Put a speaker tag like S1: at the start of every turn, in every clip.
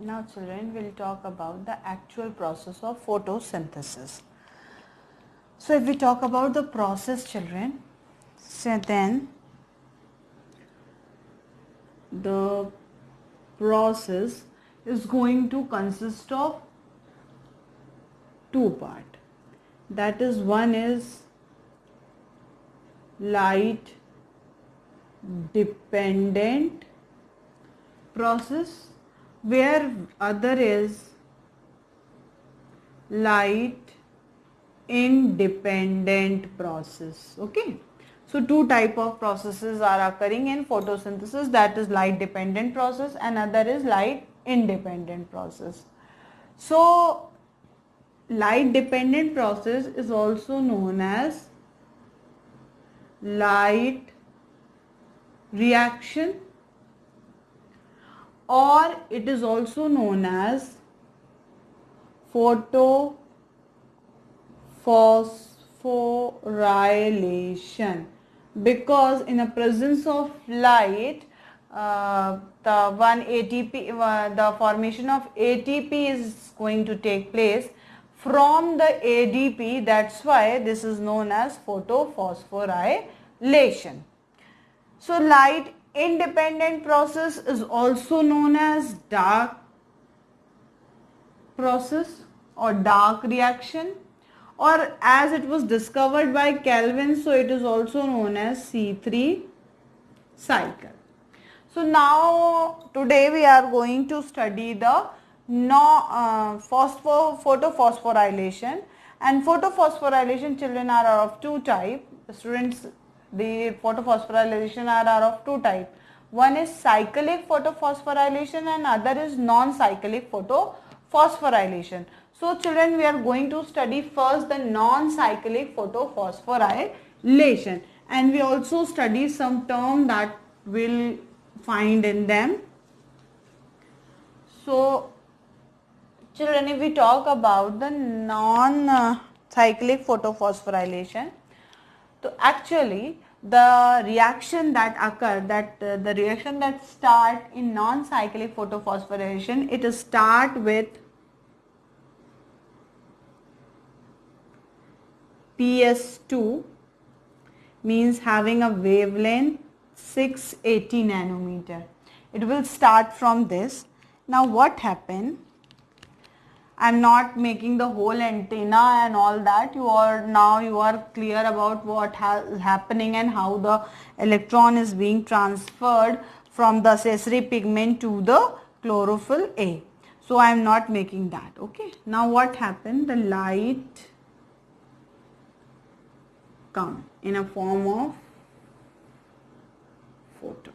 S1: Now children, we'll talk about the actual process of photosynthesis. So if we talk about the process children, so then the process is going to consist of two parts. That is, one is light dependent process, where other is light independent process. Okay, so two type of processes are occurring in photosynthesis, that is light dependent process and other is light independent process. So light dependent process is also known as light reaction, or it is also known as photophosphorylation, because in the presence of light the one ATP, the formation of ATP is going to take place from the ADP. That's why this is known as photophosphorylation. So light independent process is also known as dark process or dark reaction, or as it was discovered by Kelvin, so it is also known as C3 cycle. So now today we are going to study the photophosphorylation, and photophosphorylation children are of two types. Students, the photophosphorylation are of two types. One is cyclic photophosphorylation and other is non-cyclic photophosphorylation. So children, we are going to study first the non-cyclic photophosphorylation, and we also study some term that will find in them. So children, if we talk about the non-cyclic photophosphorylation, so actually the reaction that occur, the reaction that start in non-cyclic photophosphorylation, it start with PS2, means having a wavelength 680 nanometer. It will start from this. Now what happened? I am not making the whole antenna and all that. You are clear about what is happening and how the electron is being transferred from the accessory pigment to the chlorophyll A. So I am not making that. Okay. Now what happened? The light come in a form of photon.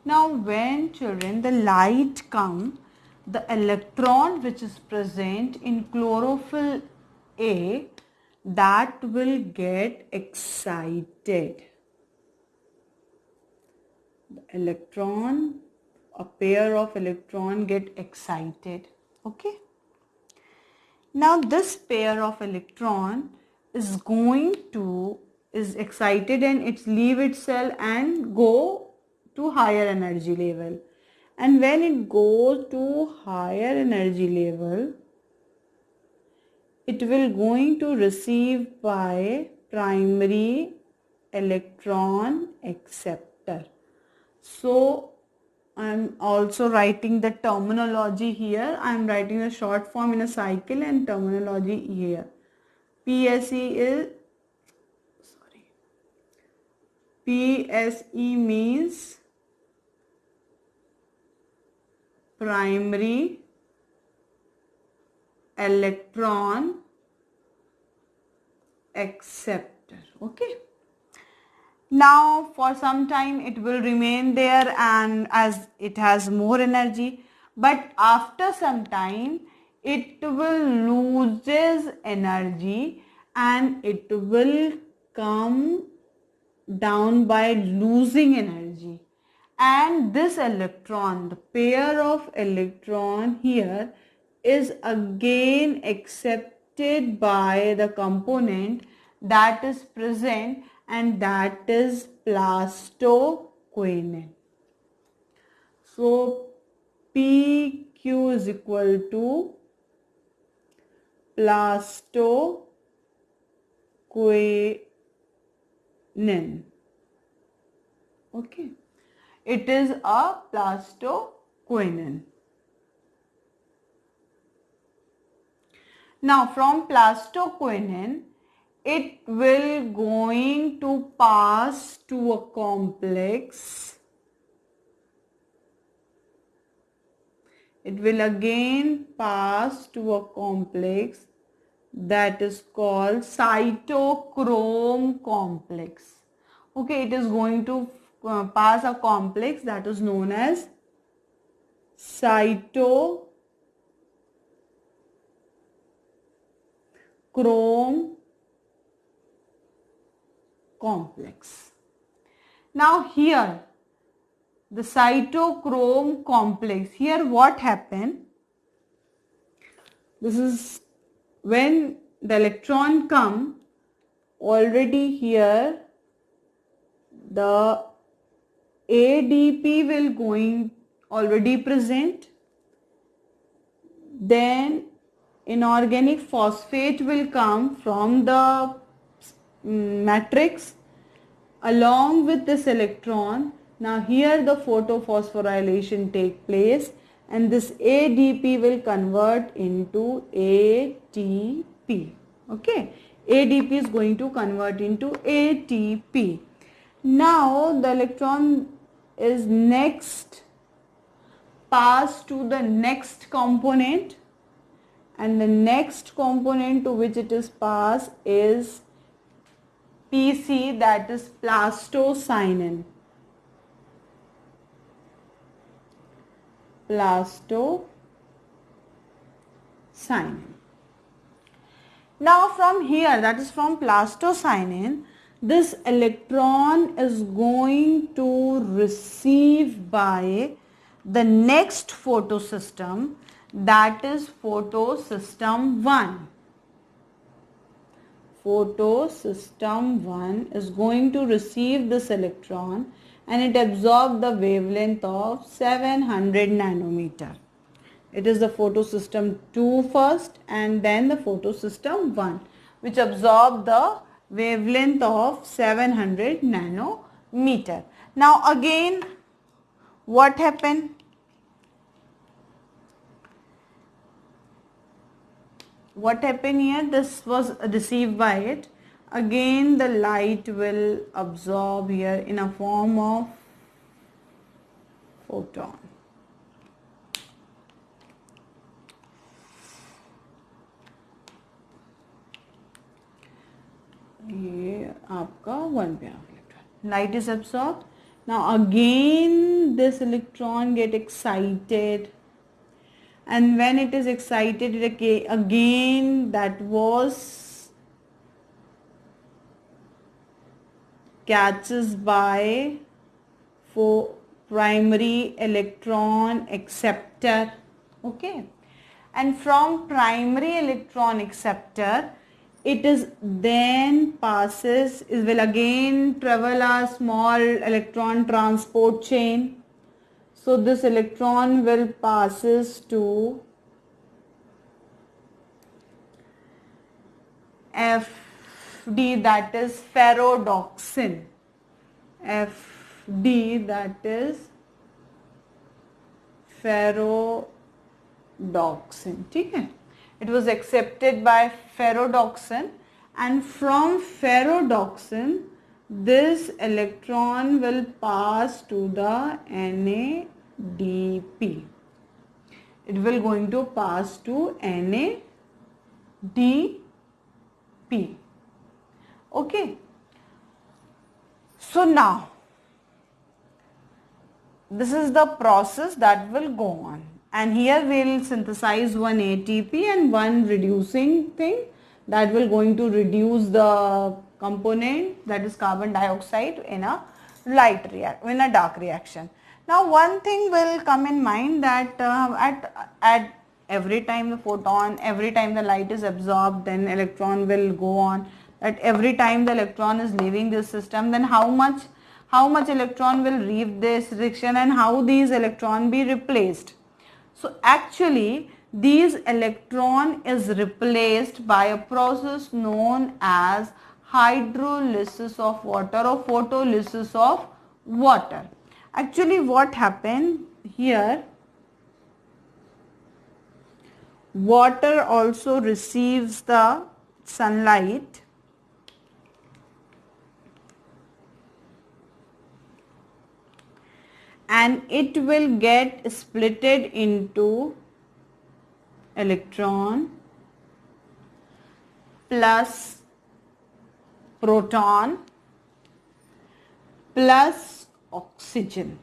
S1: Now when children the light come, the electron which is present in chlorophyll A, that will get excited. The electron, a pair of electron get excited. Okay. Now this pair of electron is excited and it leave its cell and go to higher energy level. And when it goes to higher energy level, it will going to receive by primary electron acceptor. So I am also writing the terminology here. I am writing the short form in a cycle and terminology here. PSE means primary electron acceptor. Okay. Now for some time it will remain there, and as it has more energy, but after some time it will loses energy and it will come down by losing energy. And this electron, the pair of electron here, is again accepted by the component that is present, and that is plastoquinone. So PQ is equal to plastoquinone. Okay, it is a plastoquinone. Now from plastoquinone, it will going to pass to a complex. It will again pass to a complex that is called cytochrome complex. Okay, it is going to pass a complex that is known as cytochrome complex. Now here, the cytochrome complex, here what happened? This is when the electron come, already here the ADP will going already present, then inorganic phosphate will come from the matrix along with this electron. Now here the photophosphorylation take place and this ADP will convert into ATP. Okay, ADP is going to convert into ATP. Now the electron is next passed to the next component, and the next component to which it is passed is PC, that is plastocyanin. Plastocyanin. Now from here, that is from plastocyanin, this electron is going to receive by the next photosystem, that is photosystem 1. Photosystem 1 is going to receive this electron and it absorbs the wavelength of 700 nanometer. It is the photosystem 2 first and then the photosystem 1, which absorb the wavelength of 700 nanometer. Now again, what happened? What happened here? This was received by it. Again the light will absorb here in a form of photon. ये आपका one pair of electron. Light is absorbed. Now again this electron get excited, and when it is excited, it again that was catches by for primary electron acceptor. Okay, and from primary electron acceptor, it is then passes, it will again travel a small electron transport chain. So this electron will passes to FD, that is ferrodoxin. FD, that is ferrodoxin. Okay? It was accepted by ferrodoxin, and from ferrodoxin this electron will pass to the NADP. It will going to pass to NADP. Okay. So now this is the process that will go on, and here we will synthesize one ATP and one reducing thing that will going to reduce the component, that is carbon dioxide, in a dark reaction. Now one thing will come in mind that at every time the photon, every time the light is absorbed, then electron will go on. That every time the electron is leaving this system, then how much electron will leave this section and how these electron be replaced. So actually these electron is replaced by a process known as hydrolysis of water or photolysis of water. Actually what happened here, water also receives the sunlight and it will get splitted into electron plus proton plus oxygen.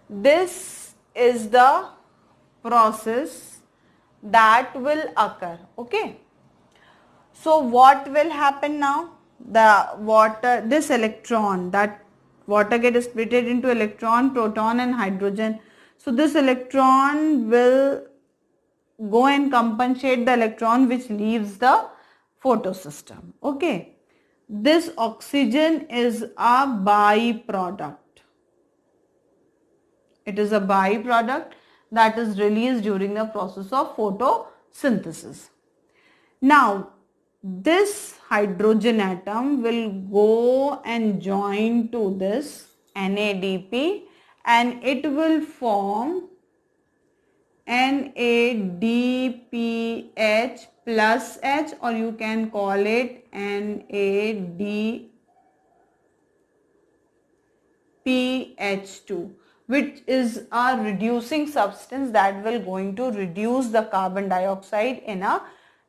S1: This is the process that will occur. Okay. So what will happen now? The water, this electron, that water get splitted into electron, proton and hydrogen. So this electron will go and compensate the electron which leaves the photosystem. Okay. This oxygen is a byproduct. It is a byproduct that is released during the process of photosynthesis. Now, this hydrogen atom will go and join to this NADP and it will form NADPH plus H, or you can call it NADPH2, which is a reducing substance that will going to reduce the carbon dioxide in a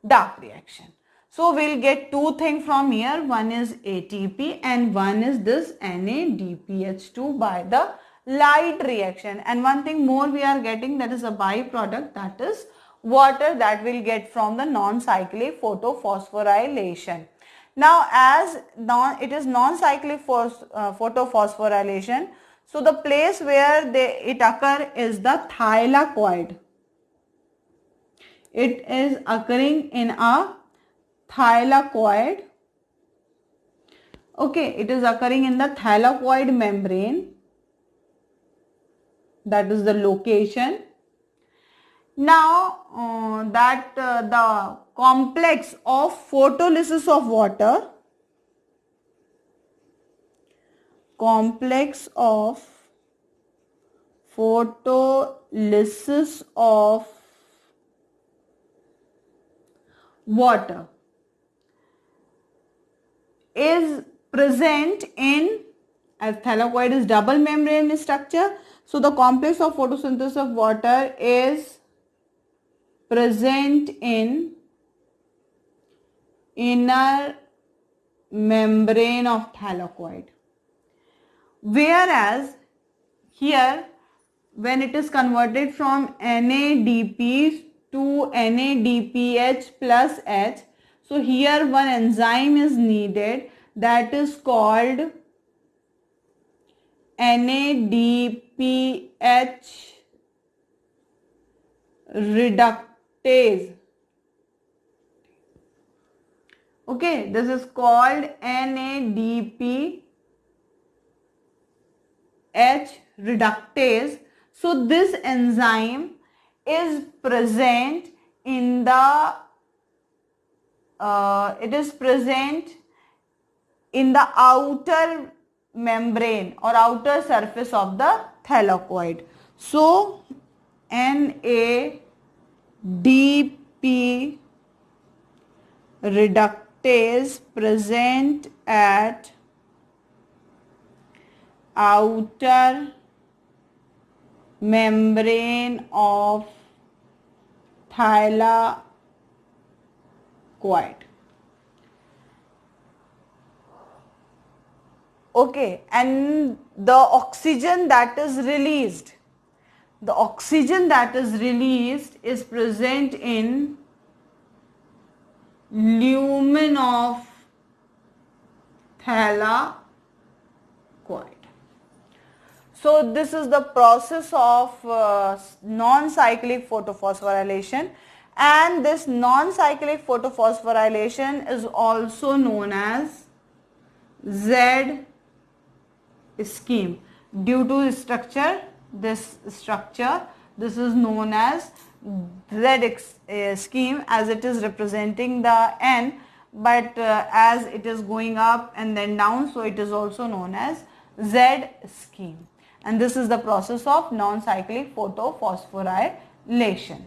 S1: dark reaction. So we'll get two things from here. One is ATP and one is this NADPH2 by the light reaction. And one thing more we are getting, that is a byproduct, that is water that we'll get from the non-cyclic photophosphorylation. Now as it is non-cyclic photophosphorylation, so the place where it occur is the thylakoid. It is occurring in a thylakoid. Okay, it is occurring in the thylakoid membrane. That is the location. Now the complex of photolysis of water, complex of photolysis of water is present in, as thylakoid is double membrane structure, so the complex of photosynthesis of water is present in inner membrane of thylakoid. Whereas here when it is converted from NADP to NADPH plus H, so here one enzyme is needed that is called Nadph reductase. Okay, this is called Nadph reductase. So this enzyme is present in the outer membrane or outer surface of the thylakoid. So NADP reductase present at outer membrane of thylakoid. Okay, and the oxygen that is released, is present in lumen of thylakoid. So this is the process of non-cyclic photophosphorylation, and this non-cyclic photophosphorylation is also known as Z scheme due to structure, this structure This is known as Z scheme, as it is representing the N, but as it is going up and then down, so it is also known as Z scheme. And this is the process of non-cyclic photophosphorylation.